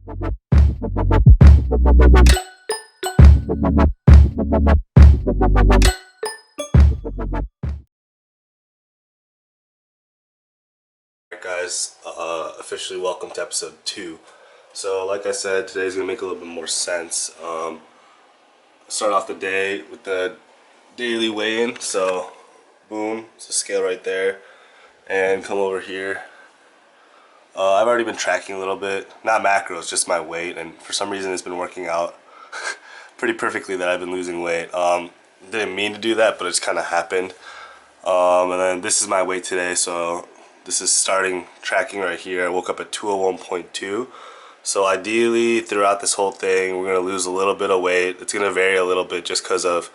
Alright guys, officially welcome to episode 2. So like I said, today's going to make a little bit more sense. Start off the day with the daily weigh-in. So boom, it's a scale right there. And come over here. I've already been tracking a little bit. Not macros, just my weight. And for some reason it's been working out pretty perfectly that I've been losing weight. Didn't mean to do that, but it's kind of happened. And then this is my weight today. So this is starting tracking right here. I woke up at 201.2. So ideally, throughout this whole thing, we're gonna lose a little bit of weight. It's gonna vary a little bit just because of,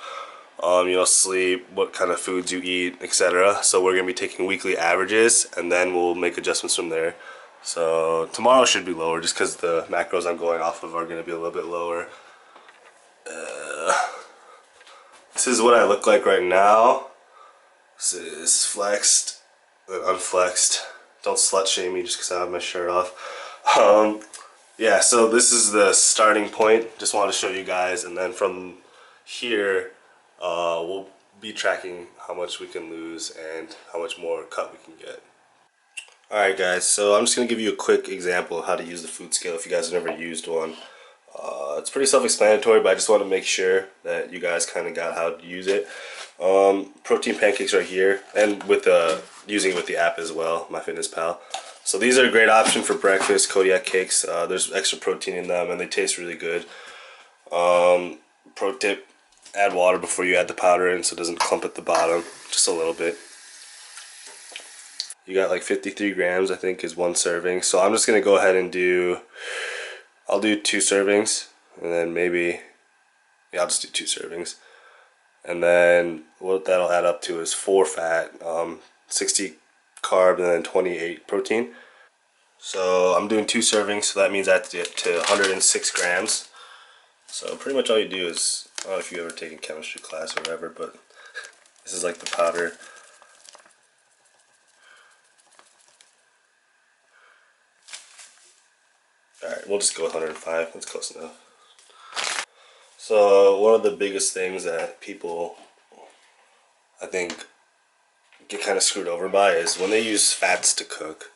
sleep, what kind of foods you eat, etc. So we're gonna be taking weekly averages, and then we'll make adjustments from there. So tomorrow should be lower, just because the macros I'm going off of are gonna be a little bit lower. This is what I look like right now. This is flexed. Unflexed. Don't slut shame me just because I have my shirt off. Yeah, so this is the starting point. Just wanted to show you guys, and then from here, we'll be tracking how much we can lose and how much more cut we can get. Alright guys, so I'm just going to give you a quick example of how to use the food scale if you guys have never used one. It's pretty self-explanatory, but I just want to make sure that you guys kind of got how to use it. Protein pancakes right here, and with using it with the app as well, MyFitnessPal. So these are a great option for breakfast. Kodiak cakes. There's extra protein in them, and they taste really good. Pro tip: add water before you add the powder in, so it doesn't clump at the bottom. Just a little bit. You got like 53 grams, I think, is one serving. So I'm just gonna go ahead and I'll do 2 servings, and then maybe, yeah, I'll just do 2 servings. And then what that'll add up to is 4 fat, 60 carb, and then 28 protein. So I'm doing 2 servings, so that means I have to get to 106 grams. So pretty much all you do is, I don't know if you've ever taken chemistry class or whatever, but this is like the powder. Alright, we'll just go with 105, that's close enough. So one of the biggest things that people, I think, get kind of screwed over by is when they use fats to cook.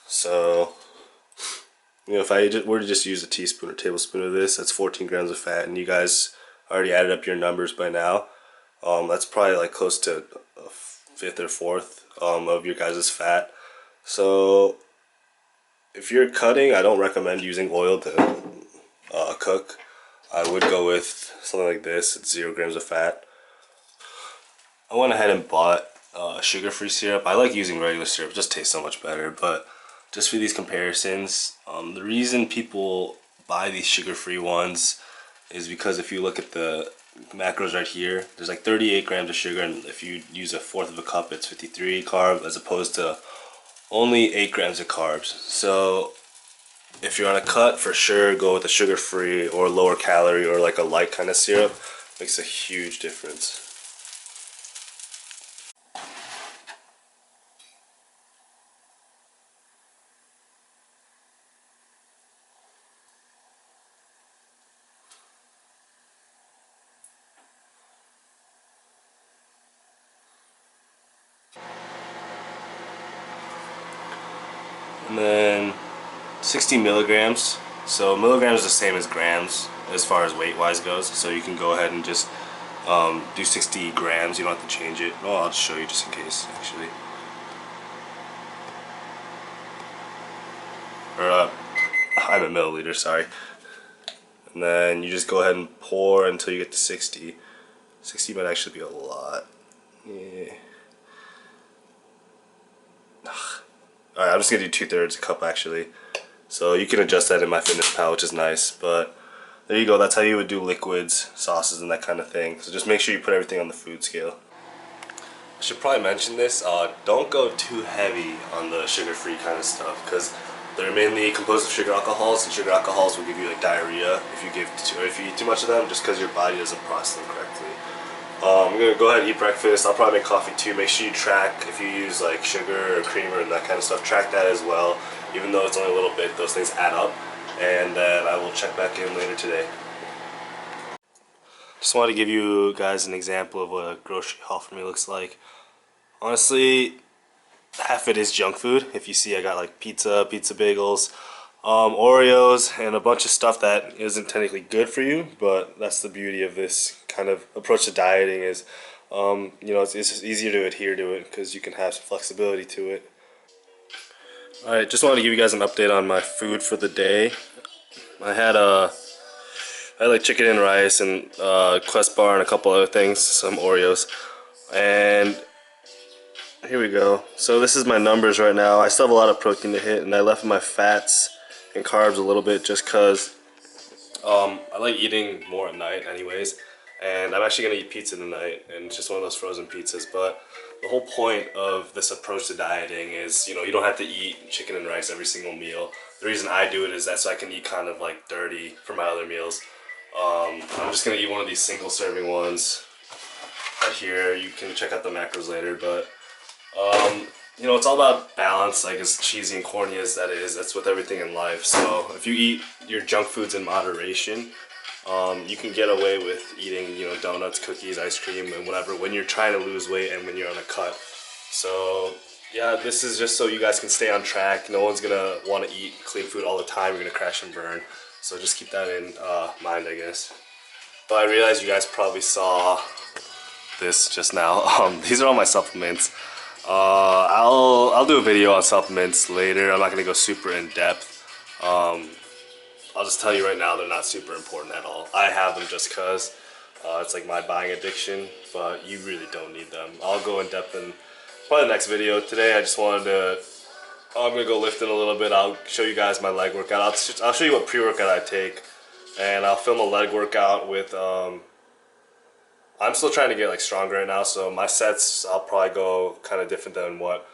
So, if I were to just use a teaspoon or tablespoon of this, that's 14 grams of fat, and you guys already added up your numbers by now. That's probably like close to a fifth or fourth of your guys' fat. So if you're cutting, I don't recommend using oil to cook. I would go with something like this. It's 0 grams of fat. I went ahead and bought sugar-free syrup. I like using regular syrup, it just tastes so much better. But just for these comparisons, the reason people buy these sugar-free ones is because if you look at the macros right here, there's like 38 grams of sugar, and if you use 1/4 of a cup, it's 53 carb, as opposed to only 8 grams of carbs. So if you're on a cut, for sure go with a sugar-free or lower calorie or like a light kind of syrup. Makes a huge difference. And then 60 milligrams. So milligrams is the same as grams as far as weight wise goes. So you can go ahead and just do 60 grams. You don't have to change it. Oh, I'll just show you just in case, actually. Or I'm in milliliters, sorry. And then you just go ahead and pour until you get to 60. 60 might actually be a lot. Yeah. Alright, I'm just gonna do 2/3 a cup actually. So you can adjust that in MyFitnessPal, which is nice. But there you go, that's how you would do liquids, sauces, and that kind of thing. So just make sure you put everything on the food scale. I should probably mention this, don't go too heavy on the sugar-free kind of stuff, because they're mainly composed of sugar alcohols, and sugar alcohols will give you like diarrhea if you eat too much of them, just because your body doesn't process them correctly. I'm gonna go ahead and eat breakfast. I'll probably make coffee too. Make sure you track if you use like sugar or creamer and that kind of stuff. Track that as well. Even though it's only a little bit, those things add up. and then I will check back in later today. Just wanted to give you guys an example of what a grocery haul for me looks like. Honestly, half it is junk food. If you see, I got like pizza bagels, Oreos, and a bunch of stuff that isn't technically good for you, but that's the beauty of this kind of approach to dieting is, you know, it's just easier to adhere to it because you can have some flexibility to it. Alright, just wanted to give you guys an update on my food for the day. I had like chicken and rice and Quest bar and a couple other things, some Oreos, and here we go. So this is my numbers right now. I still have a lot of protein to hit, and I left my fats and carbs a little bit just because I like eating more at night anyways, and I'm actually going to eat pizza tonight, and it's just one of those frozen pizzas. But the whole point of this approach to dieting is, you know, you don't have to eat chicken and rice every single meal. The reason I do it is that so I can eat kind of like dirty for my other meals. I'm just going to eat one of these single serving ones right here. You can check out the macros later, but you know, it's all about balance. Like, as cheesy and corny as that is, that's with everything in life. So if you eat your junk foods in moderation, you can get away with eating, you know, donuts, cookies, ice cream, and whatever when you're trying to lose weight and when you're on a cut. So yeah, this is just so you guys can stay on track. No one's gonna want to eat clean food all the time. You're gonna crash and burn. So just keep that in mind, I guess. But I realize you guys probably saw this just now. These are all my supplements. I'll do a video on supplements later. I'm not gonna go super in depth. I'll just tell you right now, they're not super important at all. I have them just cause it's like my buying addiction, but you really don't need them. I'll go in depth in probably the next video. Today I just wanted to, I'm gonna go lifting a little bit. I'll show you guys my leg workout. I'll show you what pre-workout I take, and I'll film a leg workout with I'm still trying to get like stronger right now, so my sets I'll probably go kind of different than what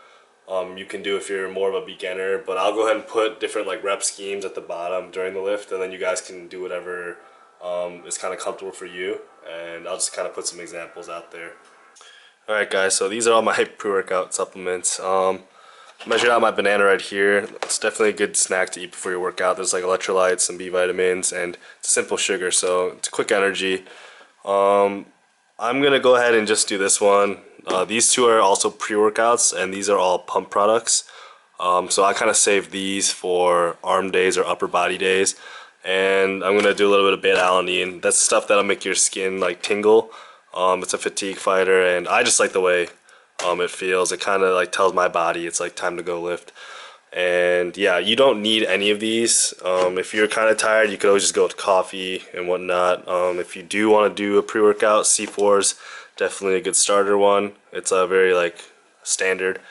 you can do if you're more of a beginner. But I'll go ahead and put different like rep schemes at the bottom during the lift, and then you guys can do whatever is kind of comfortable for you. And I'll just kind of put some examples out there. Alright guys, so these are all my pre-workout supplements. Measured out my banana right here. It's definitely a good snack to eat before your workout. There's like electrolytes, some B vitamins, and it's simple sugar, so it's quick energy. I'm gonna go ahead and just do this one. These two are also pre-workouts, and these are all pump products. So I kind of save these for arm days or upper body days. And I'm gonna do a little bit of beta-alanine. That's stuff that'll make your skin like tingle. It's a fatigue fighter, and I just like the way it feels. It kind of like tells my body it's like time to go lift. And yeah, you don't need any of these. If you're kind of tired, you could always just go with coffee and whatnot. If you do want to do a pre-workout, C4's definitely a good starter one. It's a very like standard.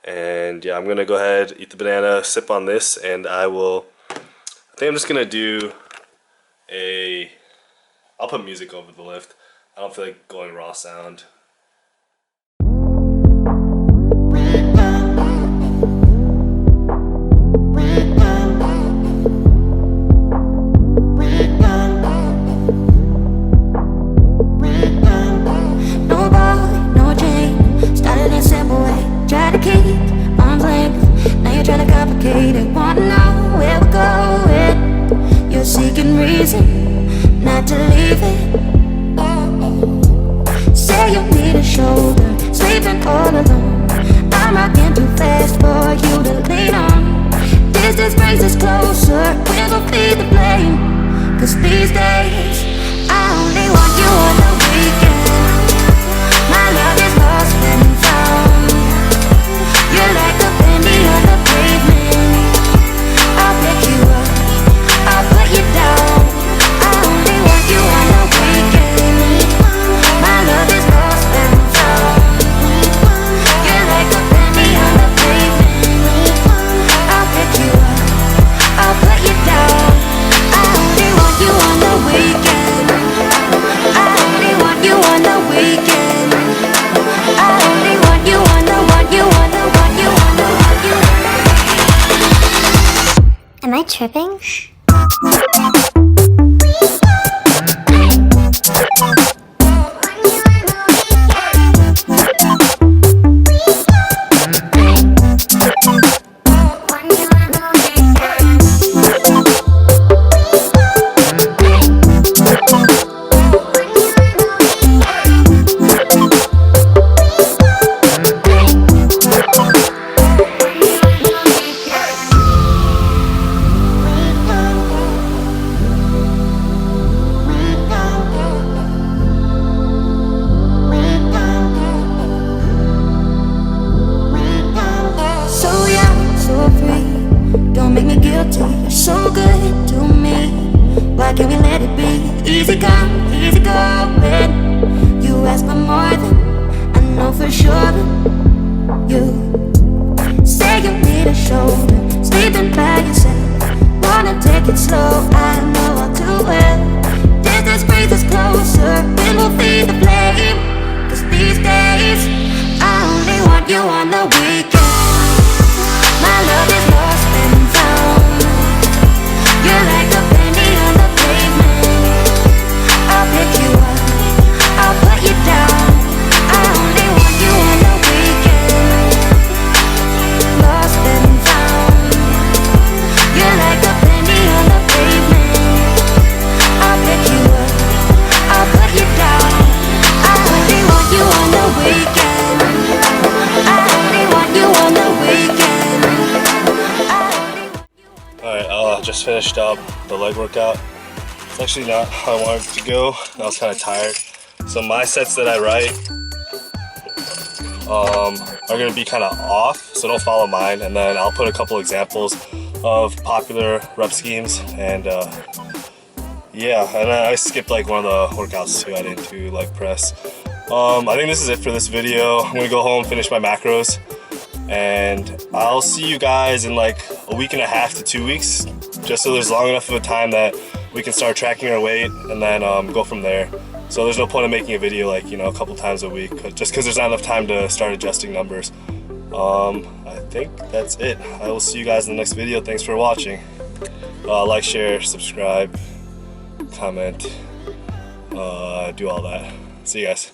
And yeah, I'm gonna go ahead, eat the banana, sip on this, and I think I'm just gonna do I'll put music over the lift. I don't feel like going raw sound. Reason not to leave it. Say you need a shoulder, sleeping all alone. I'm rocking too fast for you to lean on. Distance brings us closer, we're gonna feed the blame. Cause these days, I only want you on the weekend. My love is lost and found. You're like a penny on the pavement. I'll pick you up, I'll put you down. You on the weekend. My love is lost and found. You're like a penny on the pavement. I'll pick you up, I'll put you down. I only want you on the weekend. I only want you on the weekend. I only want you on the Am I tripping? Why can't we let it be? Easy come, easy going. You ask for more than I know for sure. You say you need a shoulder, sleeping by yourself. Wanna take it slow, I know all too well. Distance brings us closer, then we'll feed the flame. Cause these days, I only want you on the weekend. My love is lost and found. You're like a penny on the pavement. I'll pick you up, I'll put you down. I only want you on the weekend. Lost and found. You're like a penny on the pavement. I'll pick you up, I'll put you down. I only want you on the weekend. I only want you on the weekend. Alright, just finished up the leg workout. It's actually not how I wanted to go. I was kind of tired. So my sets that I write are going to be kind of off, so don't follow mine. And then I'll put a couple examples of popular rep schemes. And yeah, and I skipped like one of the workouts too. I didn't do leg press. I think this is it for this video. I'm going to go home, finish my macros. And I'll see you guys in like a week and a half to 2 weeks, just so there's long enough of a time that we can start tracking our weight and then go from there. So there's no point in making a video like, you know, a couple times a week, just because there's not enough time to start adjusting numbers. I think that's it. I will see you guys in the next video. Thanks for watching. Like, share, subscribe, comment, do all that. See you guys.